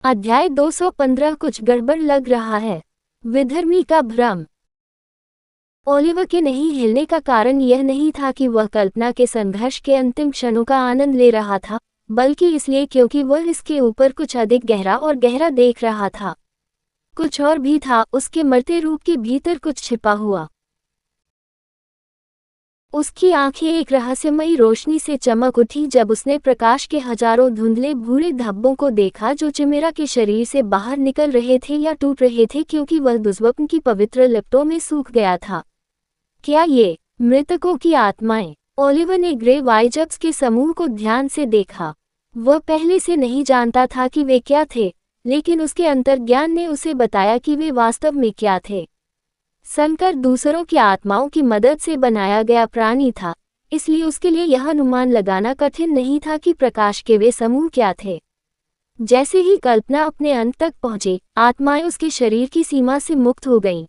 अध्याय 215 कुछ गड़बड़ लग रहा है। विधर्मी का भ्रम। ओलिवर के नहीं हिलने का कारण यह नहीं था कि वह कल्पना के संघर्ष के अंतिम क्षणों का आनंद ले रहा था, बल्कि इसलिए क्योंकि वह इसके ऊपर कुछ अधिक गहरा और गहरा देख रहा था। कुछ और भी था, उसके मरते रूप के भीतर कुछ छिपा हुआ। उसकी आंखें एक रहस्यमयी रोशनी से चमक उठी जब उसने प्रकाश के हजारों धुंधले भूरे धब्बों को देखा जो चिमेरा के शरीर से बाहर निकल रहे थे या टूट रहे थे क्योंकि वह दुष्वप्न की पवित्र लिपटों में सूख गया था। क्या ये मृतकों की आत्माएं? ओलिवर ने ग्रे वाइजप्स के समूह को ध्यान से देखा। वह पहले से नहीं जानता था कि वे क्या थे, लेकिन उसके अंतर्ज्ञान ने उसे बताया कि वे वास्तव में क्या थे। संकर दूसरों की आत्माओं की मदद से बनाया गया प्राणी था, इसलिए उसके लिए यह अनुमान लगाना कठिन नहीं था कि प्रकाश के वे समूह क्या थे। जैसे ही कल्पना अपने अंत तक पहुंची, आत्माएं उसके शरीर की सीमा से मुक्त हो गईं।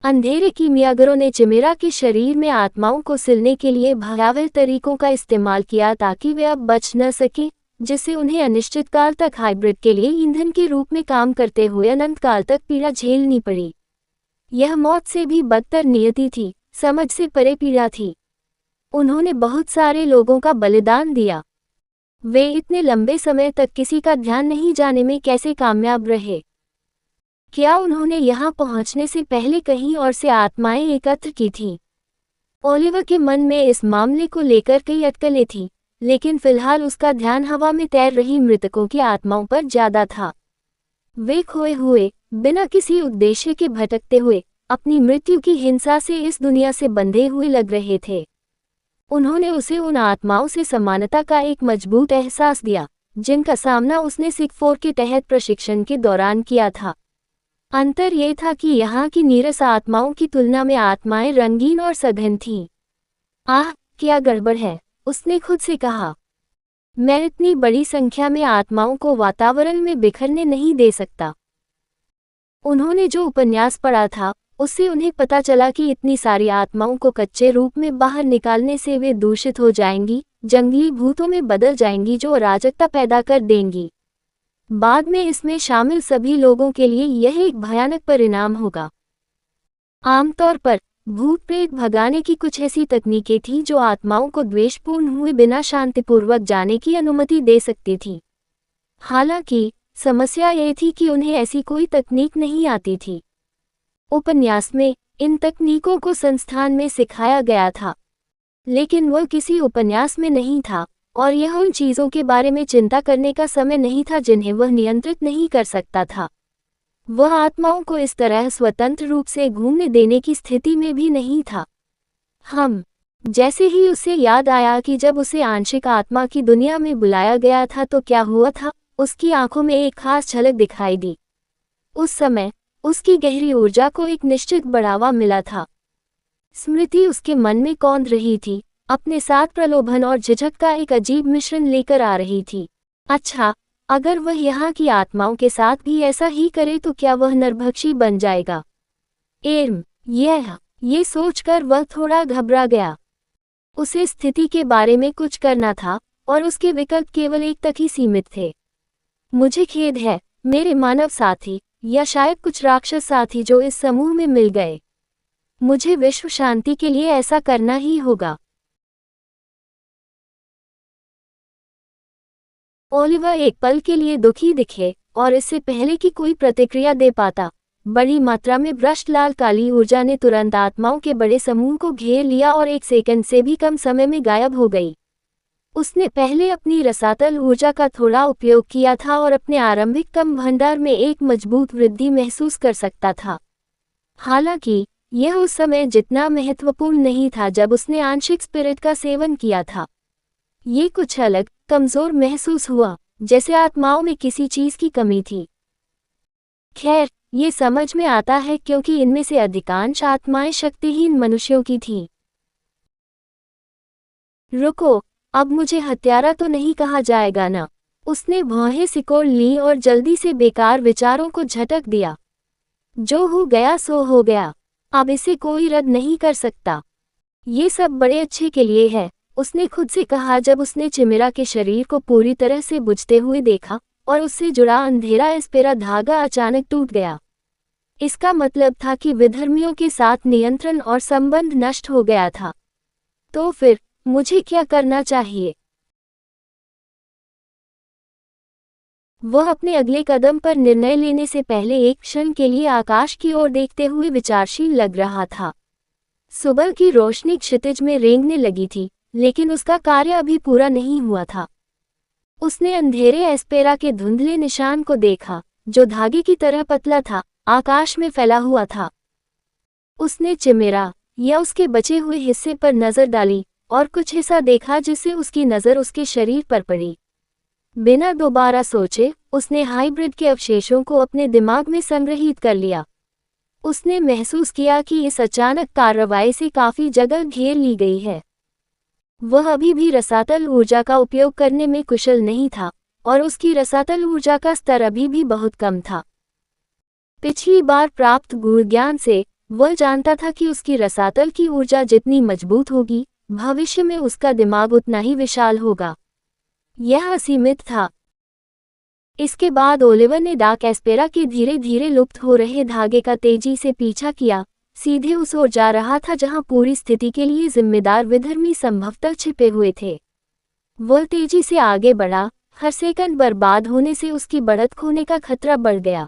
अंधेरे कीमियागरों ने चिमेरा के शरीर में आत्माओं को सिलने के लिए भयावह तरीकों का इस्तेमाल किया ताकि वे अब बच न सकें, जिससे उन्हें अनिश्चित काल तक हाइब्रिड के लिए ईंधन के रूप में काम करते हुए अनंत काल तक पीड़ा झेलनी पड़ी। यह मौत से भी बदतर नियति थी, समझ से परे पीड़ा थी। उन्होंने बहुत सारे लोगों का बलिदान दिया। वे इतने लंबे समय तक किसी का ध्यान नहीं जाने में कैसे कामयाब रहे? क्या उन्होंने यहाँ पहुँचने से पहले कहीं और से आत्माएं एकत्र की थीं? ओलिवर के मन में इस मामले को लेकर कई अटकलें थीं, लेकिन फिलहाल उसका ध्यान हवा में तैर रही मृतकों की आत्माओं पर ज्यादा था। वे खोए हुए, बिना किसी उद्देश्य के भटकते हुए, अपनी मृत्यु की हिंसा से इस दुनिया से बंधे हुए लग रहे थे। उन्होंने उसे उन आत्माओं से समानता का एक मजबूत एहसास दिया, जिनका सामना उसने सिक-4 के तहत प्रशिक्षण के दौरान किया था। अंतर यह था कि यहाँ की नीरस आत्माओं की तुलना में आत्माएं रंगीन और सघन थीं। आह, क्या गड़बड़ है, उसने खुद से कहा। मैं इतनी बड़ी संख्या में आत्माओं को वातावरण में बिखरने नहीं दे सकता। उन्होंने जो उपन्यास पढ़ा था, उससे उन्हें पता चला कि इतनी सारी आत्माओं को कच्चे रूप में बाहर निकालने से वे दूषित हो जाएंगी, जंगली भूतों में बदल जाएंगी जो अराजकता पैदा कर देंगी। बाद में इसमें शामिल सभी लोगों के लिए यह एक भयानक परिणाम होगा। आमतौर पर भूत प्रेत भगाने की कुछ ऐसी तकनीकें थीं जो आत्माओं को द्वेषपूर्ण हुए बिना शांतिपूर्वक जाने की अनुमति दे सकती थीं। हालांकि समस्या ये थी कि उन्हें ऐसी कोई तकनीक नहीं आती थी। उपन्यास में इन तकनीकों को संस्थान में सिखाया गया था, लेकिन वह किसी उपन्यास में नहीं था, और यह उन चीज़ों के बारे में चिंता करने का समय नहीं था जिन्हें वह नियंत्रित नहीं कर सकता था। वह आत्माओं को इस तरह स्वतंत्र रूप से घूमने देने की स्थिति में भी नहीं था। जैसे ही उसे याद आया कि जब उसे आंशिक आत्मा की दुनिया में बुलाया गया था तो क्या हुआ था, उसकी आंखों में एक खास झलक दिखाई दी। उस समय उसकी गहरी ऊर्जा को एक निश्चित बढ़ावा मिला था। स्मृति उसके मन में कौंध रही थी, अपने साथ प्रलोभन और झिझक का एक अजीब मिश्रण लेकर आ रही थी। अच्छा, अगर वह यहाँ की आत्माओं के साथ भी ऐसा ही करे तो क्या वह नरभक्षी बन जाएगा? ये सोचकर वह थोड़ा घबरा गया। उसे स्थिति के बारे में कुछ करना था, और उसके विकल्प केवल एक तक ही सीमित थे। मुझे खेद है, मेरे मानव साथी, या शायद कुछ राक्षस साथी जो इस समूह में मिल गए। मुझे विश्व शांति के लिए ऐसा करना ही होगा। ओलिवर एक पल के लिए दुखी दिखे, और इससे पहले कि कोई प्रतिक्रिया दे पाता, बड़ी मात्रा में भ्रष्ट लाल काली ऊर्जा ने तुरंत आत्माओं के बड़े समूह को घेर लिया और एक सेकंड से भी कम समय में गायब हो गई। उसने पहले अपनी रसातल ऊर्जा का थोड़ा उपयोग किया था और अपने आरंभिक कम भंडार में एक मजबूत वृद्धि महसूस कर सकता था। हालांकि यह उस समय जितना महत्वपूर्ण नहीं था जब उसने आंशिक स्पिरिट का सेवन किया था। ये कुछ अलग, कमजोर महसूस हुआ, जैसे आत्माओं में किसी चीज की कमी थी। खैर, ये समझ में आता है क्योंकि इनमें से अधिकांश आत्माएं शक्तिहीन मनुष्यों की थीं। रुको, अब मुझे हत्यारा तो नहीं कहा जाएगा ना? उसने भौहें सिकोड़ ली और जल्दी से बेकार विचारों को झटक दिया। जो हो गया सो हो गया, अब इसे कोई रद्द नहीं कर सकता। ये सब बड़े अच्छे के लिए है, उसने खुद से कहा जब उसने चिमेरा के शरीर को पूरी तरह से बुझते हुए देखा, और उससे जुड़ा अंधेरा एस्पेरा धागा अचानक टूट गया। इसका मतलब था कि विधर्मियों के साथ नियंत्रण और संबंध नष्ट हो गया था। तो फिर मुझे क्या करना चाहिए? वह अपने अगले कदम पर निर्णय लेने से पहले एक क्षण के लिए आकाश की ओर देखते हुए विचारशील लग रहा था। सुबह की रोशनी क्षितिज में रेंगने लगी थी, लेकिन उसका कार्य अभी पूरा नहीं हुआ था। उसने अंधेरे एस्पेरा के धुंधले निशान को देखा, जो धागे की तरह पतला था, आकाश में फैला हुआ था। उसने चिमेरा या उसके बचे हुए हिस्से पर नजर डाली और कुछ हिस्सा देखा जिससे उसकी नजर उसके शरीर पर पड़ी। बिना दोबारा सोचे उसने हाइब्रिड के अवशेषों को अपने दिमाग में संग्रहित कर लिया। उसने महसूस किया कि इस अचानक कार्रवाई से काफी जगह घेर ली गई है। वह अभी भी रसातल ऊर्जा का उपयोग करने में कुशल नहीं था और उसकी रसातल ऊर्जा का स्तर अभी भी बहुत कम था। पिछली बार प्राप्त गूढ़ ज्ञान से वह जानता था कि उसकी रसातल की ऊर्जा जितनी मजबूत होगी, भविष्य में उसका दिमाग उतना ही विशाल होगा। यह असीमित था। इसके बाद ओलिवर ने डार्क एस्पेरा के धीरे धीरे लुप्त हो रहे धागे का तेजी से पीछा किया, सीधे उस ओर जा रहा था जहां पूरी स्थिति के लिए जिम्मेदार विधर्मी संभवतः छिपे हुए थे। वह तेजी से आगे बढ़ा, हर सेकंड बर्बाद होने से उसकी बढ़त खोने का खतरा बढ़ गया।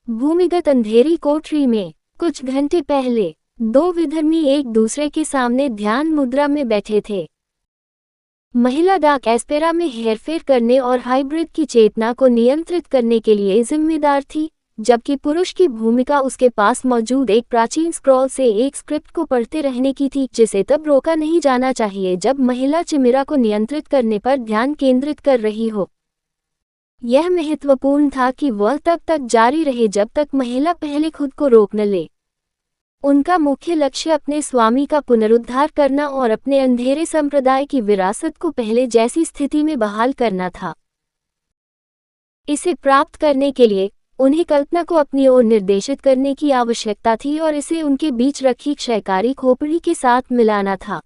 भूमिगत अंधेरी कोठरी में कुछ घंटे पहले दो विधर्मी एक दूसरे के सामने ध्यान मुद्रा में बैठे थे। महिला डार्क एस्पेरा में हेरफेर करने और हाइब्रिड की चेतना को नियंत्रित करने के लिए जिम्मेदार थी, जबकि पुरुष की भूमिका उसके पास मौजूद एक प्राचीन स्क्रॉल से एक स्क्रिप्ट को पढ़ते रहने की थी, जिसे तब रोका नहीं जाना चाहिए जब महिला चिमेरा को नियंत्रित करने पर ध्यान केंद्रित कर रही हो। यह महत्वपूर्ण था कि वह तब तक जारी रहे जब तक महिला पहले खुद को रोक न ले। उनका मुख्य लक्ष्य अपने स्वामी का पुनरुद्धार करना और अपने अंधेरे संप्रदाय की विरासत को पहले जैसी स्थिति में बहाल करना था। इसे प्राप्त करने के लिए उन्हें कल्पना को अपनी ओर निर्देशित करने की आवश्यकता थी और इसे उनके बीच रखी क्षयकारी खोपड़ी के साथ मिलाना था।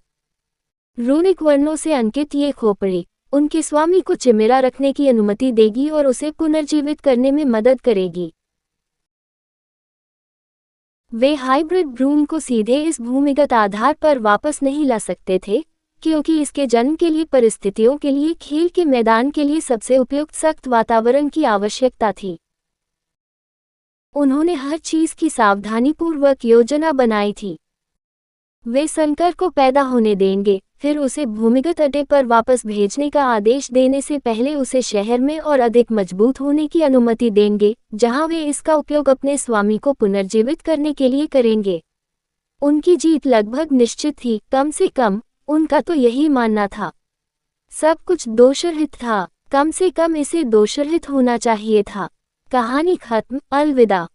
रूनिक वर्णों से अंकित ये खोपड़ी उनके स्वामी को चिमेरा रखने की अनुमति देगी और उसे पुनर्जीवित करने में मदद करेगी। वे हाइब्रिड भ्रूण को सीधे इस भूमिगत आधार पर वापस नहीं ला सकते थे, क्योंकि इसके जन्म के लिए परिस्थितियों के लिए खेल के मैदान के लिए सबसे उपयुक्त सख्त वातावरण की आवश्यकता थी। उन्होंने हर चीज की सावधानीपूर्वक योजना बनाई थी। वे संकर को पैदा होने देंगे, फिर उसे भूमिगत अड्डे पर वापस भेजने का आदेश देने से पहले उसे शहर में और अधिक मजबूत होने की अनुमति देंगे, जहां वे इसका उपयोग अपने स्वामी को पुनर्जीवित करने के लिए करेंगे। उनकी जीत लगभग निश्चित थी, कम से कम उनका तो यही मानना था। सब कुछ दोषरहित था, कम से कम इसे दोषरहित होना चाहिए था। कहानी खत्म। अलविदा।